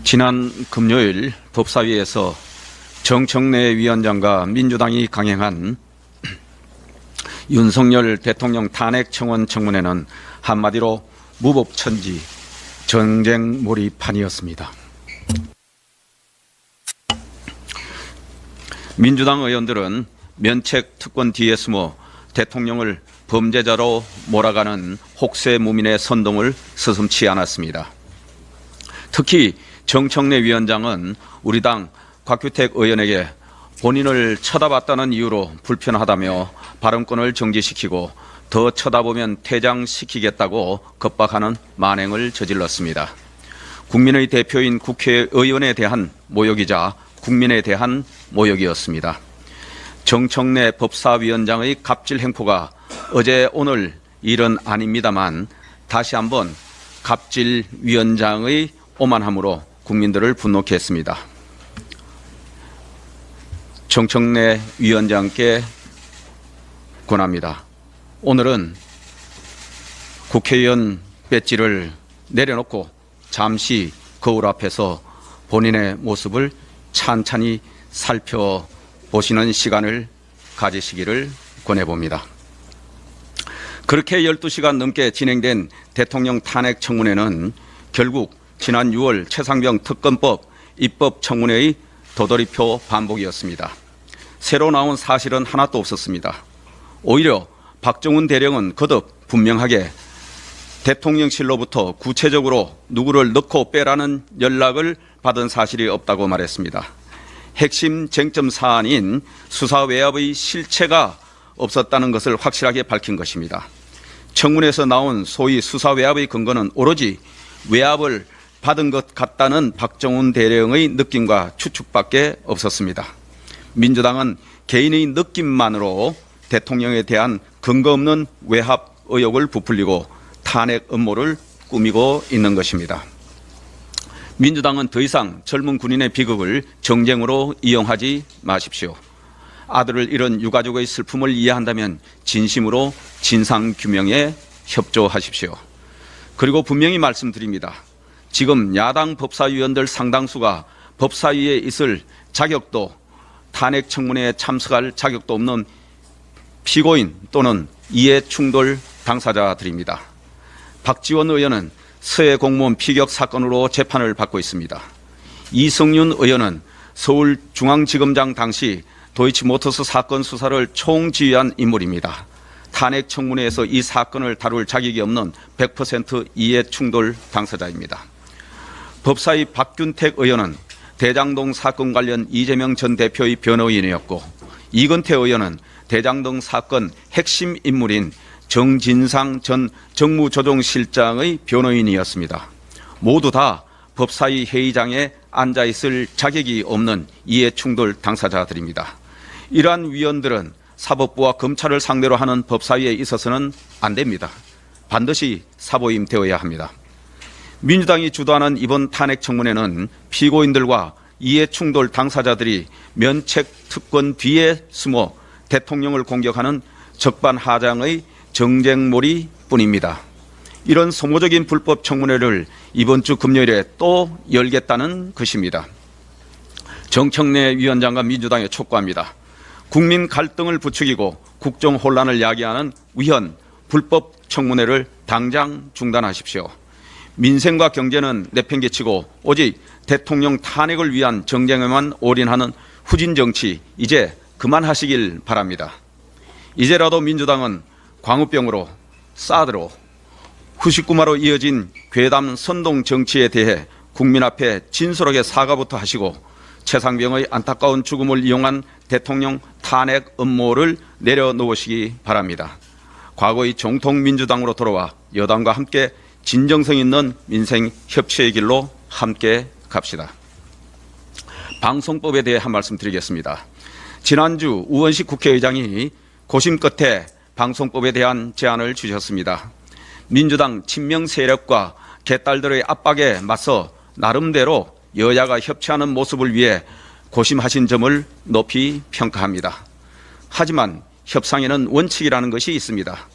지난 금요일 법사위에서 정청래 위원장과 민주당이 강행한 윤석열 대통령 탄핵 청원 청문회는 한마디로 무법천지 전쟁몰이판이었습니다. 민주당 의원들은 면책 특권 뒤에 숨어 대통령을 범죄자로 몰아가는 혹세무민의 선동을 서슴지 않았습니다. 특히 정청래 위원장은 우리 당 곽규택 의원에게 본인을 쳐다봤다는 이유로 불편하다며 발언권을 정지시키고 더 쳐다보면 퇴장시키겠다고 겁박하는 만행을 저질렀습니다. 국민의 대표인 국회의원에 대한 모욕이자 국민에 대한 모욕이었습니다. 정청래 법사위원장의 갑질 행포가 어제 오늘 일은 아닙니다만 다시 한번 갑질 위원장의 오만함으로 국민들을 분노케 했습니다. 정청래 위원장께 권합니다. 오늘은 국회의원 배지를 내려놓고 잠시 거울 앞에서 본인의 모습을 찬찬히 살펴보시는 시간을 가지시기를 권해봅니다. 그렇게 12시간 넘게 진행된 대통령 탄핵 청문회는 결국 지난 6월 최상병 특검법 입법 청문회의 도돌이표 반복이었습니다. 새로 나온 사실은 하나도 없었습니다. 오히려 박정훈 대령은 거듭 분명하게 대통령실로부터 구체적으로 누구를 넣고 빼라는 연락을 받은 사실이 없다고 말했습니다. 핵심 쟁점 사안인 수사 외압의 실체가 없었다는 것을 확실하게 밝힌 것입니다. 청문회에서 나온 소위 수사 외압의 근거는 오로지 외압을 받은 것 같다는 박정훈 대령의 느낌과 추측밖에 없었습니다. 민주당은 개인의 느낌만으로 대통령에 대한 근거 없는 외압 의혹을 부풀리고 탄핵 음모를 꾸미고 있는 것입니다. 민주당은 더 이상 젊은 군인의 비극을 정쟁으로 이용하지 마십시오. 아들을 잃은 유가족의 슬픔을 이해한다면 진심으로 진상규명에 협조하십시오. 그리고 분명히 말씀드립니다. 지금 야당 법사위원들 상당수가 법사위에 있을 자격도 탄핵 청문회에 참석할 자격도 없는 피고인 또는 이해충돌 당사자들입니다. 박지원 의원은 서해 공무원 피격 사건으로 재판을 받고 있습니다. 이성윤 의원은 서울중앙지검장 당시 도이치모터스 사건 수사를 총지휘한 인물입니다. 탄핵 청문회에서 이 사건을 다룰 자격이 없는 100% 이해충돌 당사자입니다. 법사위 박균택 의원은 대장동 사건 관련 이재명 전 대표의 변호인이었고 이건태 의원은 대장동 사건 핵심 인물인 정진상 전 정무조정실장의 변호인이었습니다. 모두 다 법사위 회의장에 앉아있을 자격이 없는 이해충돌 당사자들입니다. 이러한 위원들은 사법부와 검찰을 상대로 하는 법사위에 있어서는 안 됩니다. 반드시 사보임되어야 합니다. 민주당이 주도하는 이번 탄핵 청문회는 피고인들과 이해충돌 당사자들이 면책 특권 뒤에 숨어 대통령을 공격하는 적반하장의 정쟁몰이 뿐입니다. 이런 소모적인 불법 청문회를 이번 주 금요일에 또 열겠다는 것입니다. 정청래 위원장과 민주당에 촉구합니다. 국민 갈등을 부추기고 국정 혼란을 야기하는 위헌 불법 청문회를 당장 중단하십시오. 민생과 경제는 내팽개치고 오직 대통령 탄핵을 위한 정쟁에만 올인하는 후진 정치 이제 그만하시길 바랍니다. 이제라도 민주당은 광우병으로 사드로 후식구마로 이어진 괴담 선동 정치에 대해 국민 앞에 진솔하게 사과부터 하시고 최상병의 안타까운 죽음을 이용한 대통령 탄핵 음모를 내려놓으시기 바랍니다. 과거의 정통민주당으로 돌아와 여당과 함께 진정성 있는 민생 협치의 길로 함께 갑시다. 방송법에 대해 한 말씀 드리겠습니다. 지난주 우원식 국회의장이 고심 끝에 방송법에 대한 제안을 주셨습니다. 민주당 친명 세력과 개딸들의 압박에 맞서 나름대로 여야가 협치하는 모습을 위해 고심하신 점을 높이 평가합니다. 하지만 협상에는 원칙이라는 것이 있습니다.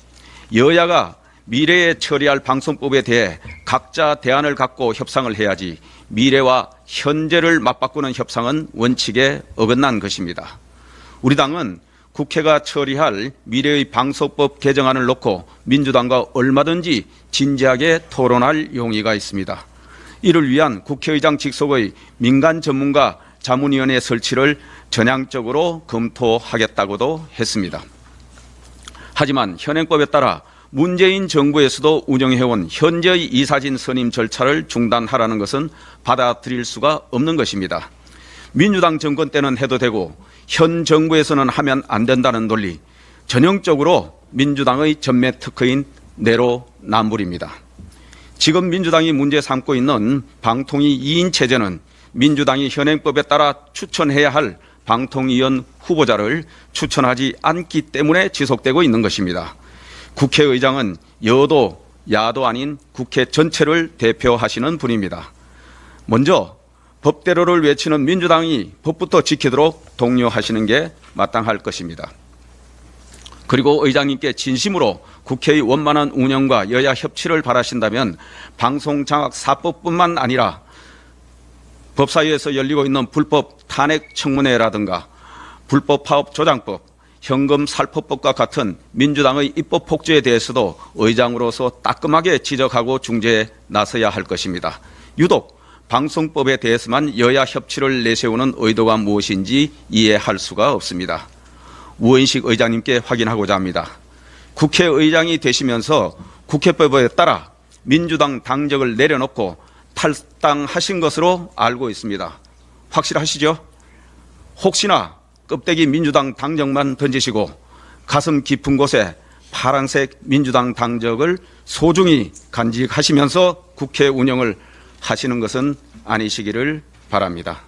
여야가 미래에 처리할 방송법에 대해 각자 대안을 갖고 협상을 해야지 미래와 현재를 맞바꾸는 협상은 원칙에 어긋난 것입니다. 우리 당은 국회가 처리할 미래의 방송법 개정안을 놓고 민주당과 얼마든지 진지하게 토론할 용의가 있습니다. 이를 위한 국회의장 직속의 민간 전문가 자문위원회 설치를 전향적으로 검토하겠다고도 했습니다. 하지만 현행법에 따라 문재인 정부에서도 운영해온 현재의 이사진 선임 절차를 중단하라는 것은 받아들일 수가 없는 것입니다. 민주당 정권 때는 해도 되고 현 정부에서는 하면 안 된다는 논리, 전형적으로 민주당의 전매 특허인 내로남불입니다. 지금 민주당이 문제 삼고 있는 방통위 2인 체제는 민주당이 현행법에 따라 추천해야 할 방통위원 후보자를 추천하지 않기 때문에 지속되고 있는 것입니다. 국회의장은 여도, 야도 아닌 국회 전체를 대표하시는 분입니다. 먼저 법대로를 외치는 민주당이 법부터 지키도록 독려하시는 게 마땅할 것입니다. 그리고 의장님께 진심으로 국회의 원만한 운영과 여야 협치를 바라신다면 방송장악사법뿐만 아니라 법사위에서 열리고 있는 불법 탄핵 청문회라든가 불법 파업 조장법, 현금 살포법과 같은 민주당의 입법 폭주에 대해서도 의장으로서 따끔하게 지적하고 중재에 나서야 할 것입니다. 유독 방송법에 대해서만 여야 협치를 내세우는 의도가 무엇인지 이해할 수가 없습니다. 우원식 의장님께 확인하고자 합니다. 국회의장이 되시면서 국회법에 따라 민주당 당적을 내려놓고 탈당하신 것으로 알고 있습니다. 확실하시죠? 혹시나 껍데기 민주당 당적만 던지시고 가슴 깊은 곳에 파란색 민주당 당적을 소중히 간직하시면서 국회 운영을 하시는 것은 아니시기를 바랍니다.